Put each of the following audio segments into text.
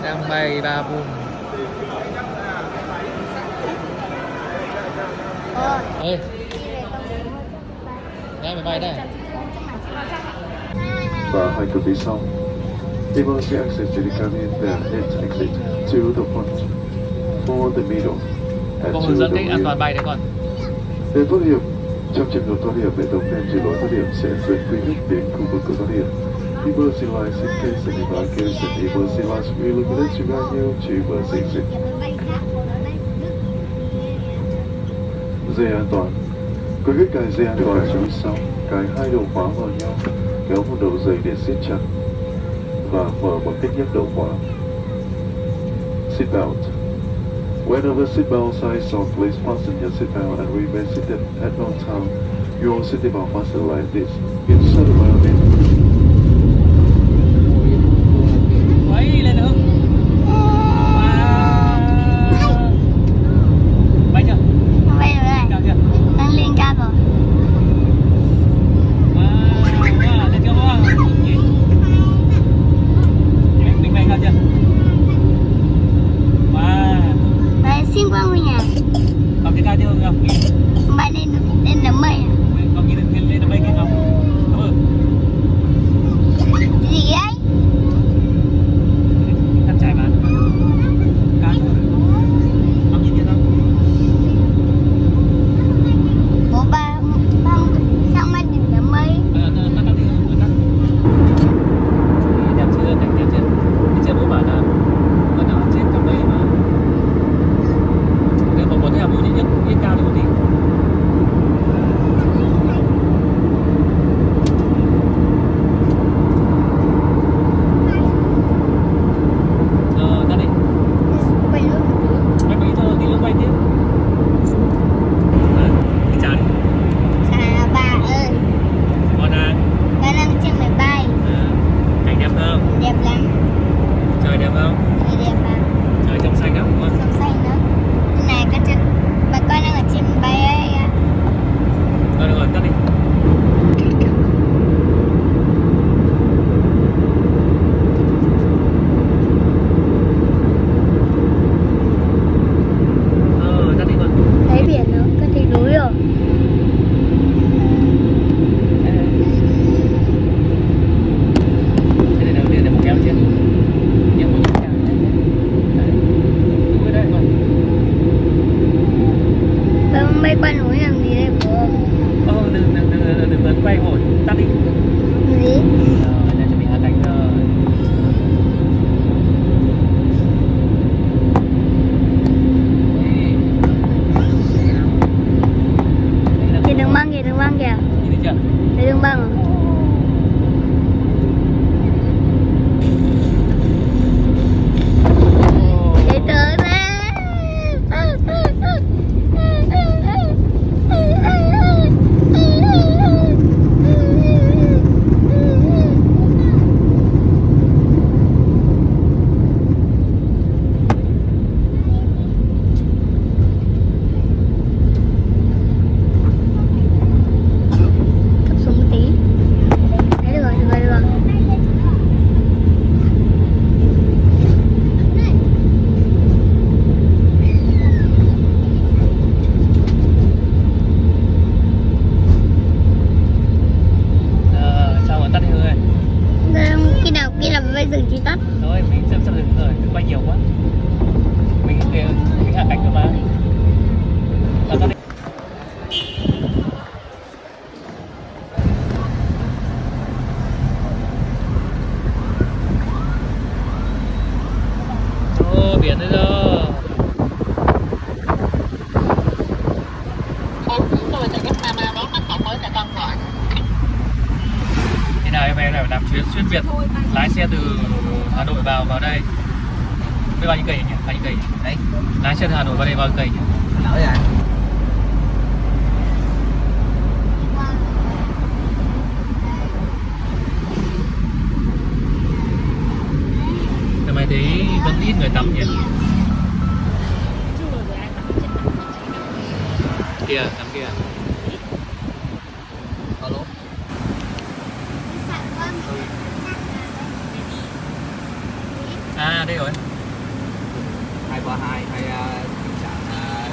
đang bay ba vùng. Ơi, đây máy bay đây. Và hai cực đi sau. Emergency exit to the cabin, then hit exit to the front, for the middle, and Cô to hướng dẫn the cách an toàn rear. bay đấy con. Để thoát hiểm, trong trường hợp thoát hiểm, hệ thống đèn chỉ lối thoát hiểm sẽ dẫn quý khách đến khu vực cửa thoát hiểm. Emergency lights in case of evacuation. Emergency lights will illuminate to guide you to emergency exit. Dây an toàn. Quý khách cài dây an toàn chú ý sau, cài hai đầu khóa vào nhau, kéo một đầu dây để siết chặt và mở bằng cách nhấc đầu khóa. Seatbelt. Whenever seatbelt signs on, please fasten your seatbelt and remain seated at no time. Your seatbelt fastened like this. Insert around it. Quay lên Hưng. Bay chưa? Bay rồi đây. Cao chưa? Đang lên cao rồi. Lên chưa không? Mình bay cao chưa? Bay xuyên qua ngôi nhà. Còn cái cao chưa không? Bay lên đám mây à? Còn lên đám mây kia không? Gì ấy? Cắt chạy mà. Cao chưa? Không nhìn thấy không? Bố ba sao mà đỉnh đám mây? Tắt đi. Đẹp chưa? Cảnh đẹp chưa? Thế chưa bố bảo là vẫn ở trên đám mây mà. Nếu mà có thể là bố nhích cao đi một tí. Tắt đi. Bay luôn. Bay thôi, tí nữa bay tiếp. Đi chào đi. À bà ơi, Con à, ba đang trên máy bay. cảnh đẹp không? Đẹp lắm. Trời đẹp không? Trời đẹp lắm. Trời trong xanh lắm. Sông xanh nữa. Cái này bà con đang ở trên máy bay ấy. Được rồi, tắt đi. Tắt đi con. Thấy biển nữa, có thấy núi rồi. Thế này đầu tiên để một kéo trên. Nhưng mà kéo đấy. Đúng rồi đấy con. Vâng, bay qua núi làm gì đây bố? Đừng có quay vội, tắt đi. Gì? Để chuẩn bị hạ cánh rồi. Kìa đường băng kìa, đường băng kìa. Nhìn thấy chưa? Thấy đường băng rồi. Thấy tới đấy. Thấp xuống một tí. Đấy, được rồi, được rồi, được rồi. Sao mà tắt đi Hương ơi? Khi nào bây giờ chỉ tắt. Thôi mình sắp dừng rồi, đừng quay nhiều quá. Mình hạ cánh thôi mà. Tắt đi. Biển đây rồi. Thế nào em phải làm chuyến xuyên Việt, lái xe từ Hà Nội vào đây. Biết bao nhiêu cây nhỉ? Bao nhiêu cây nhỉ? Đấy. Lái xe từ Hà Nội vào đây bao nhiêu cây nhỉ? Lỡ rồi. Thế mày thấy vẫn ít người tắm nhỉ? Kìa, tắm kìa. Alo. À đây rồi. có hai khách sạn hai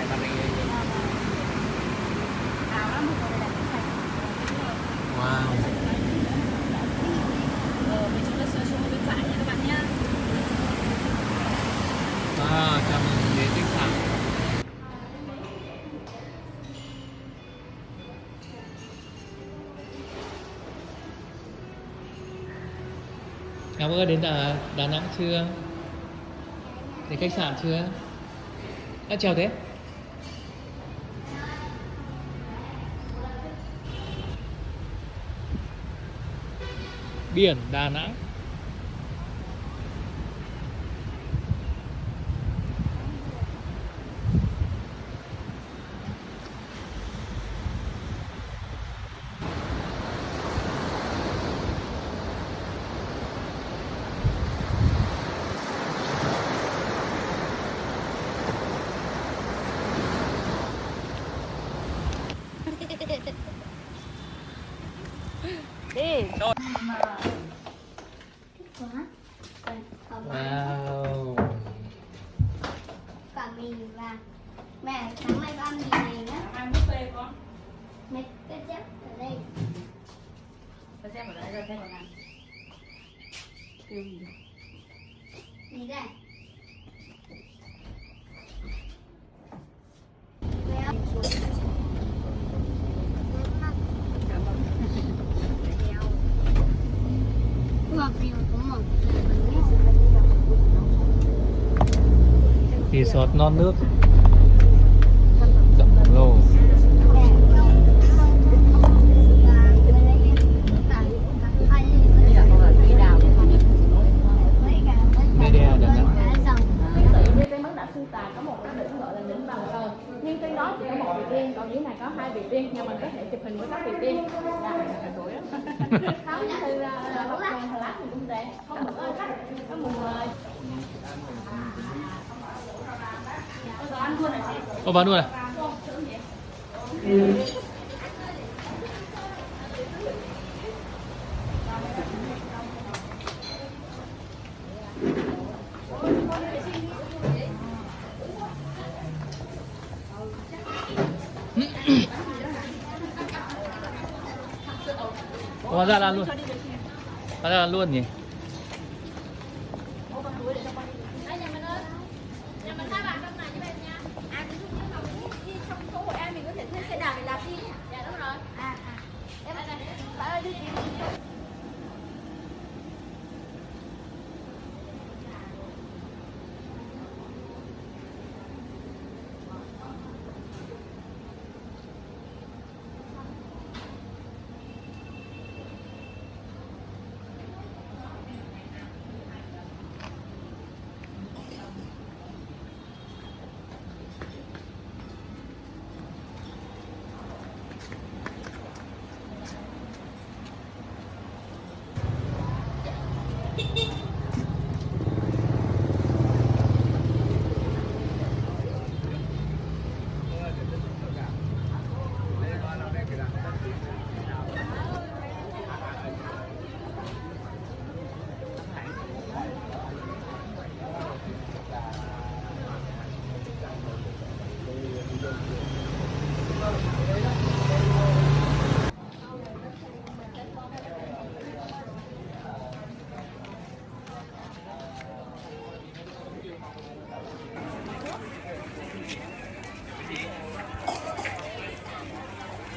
Paris. Wow. Wow, chào mừng đến khách sạn. Ngọc ơi, đến Đà Nẵng chưa? Đến khách sạn chưa? Đã chào thế? Biển Đà Nẵng. Đi. Rồi. Wow. Wow. Cả mì và mẹ sáng nay có ăn mì này nữa. Ăn búp bê con. Mẹ cái chép ở đây. Tôi xem ở đây rồi xem ở nào. Kêu gì? Mì đây. Mẹ ơi. Ngọt thì có một Resort non nước Đậm Lô. Media Đà Nẵng. Tự như cái mức đạo Xuân Tà có một cái đỉnh gọi là đỉnh Bằng Sơn, nhưng trên đó chỉ có một vị tiên, còn dưới này có hai vị tiên, nhưng mình có thể chụp hình với các vị tiên. Là tuổi đó. Không thì là một ngày lát mình cũng đẹp, không một ơi khách, có một người. Ăn luôn này chị. Ô, bán luôn à? Hóa ra là ăn luôn. Hóa ra là ăn luôn nhỉ?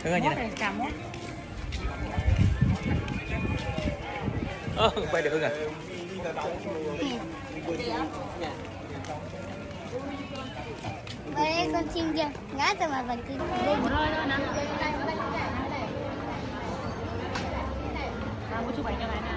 Cái gì này? Chào mốt. Quay được không à? Đây con chim kia ngã ra mà vẫn cứ lên. Một hơi thôi nè. Cô chụp ảnh cho này nè.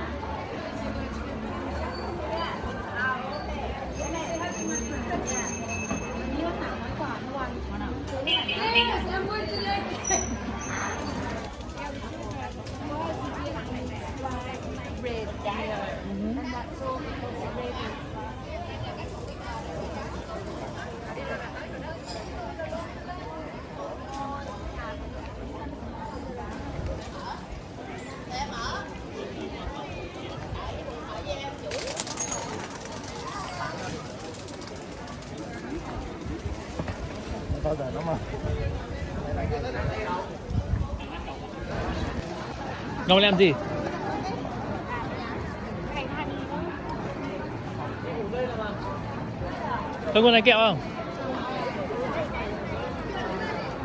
bao giờ nó mà. Ngọc làm gì? Có con này kẹo không?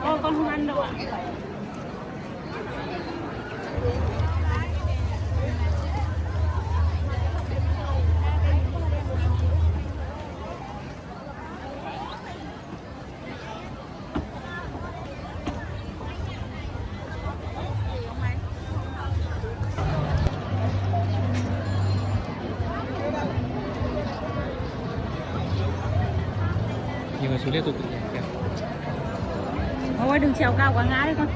Con không ăn đâu ạ. Nhiều người xuống liên tục kẹo. Ôi đừng trèo cao quá ngã đấy con.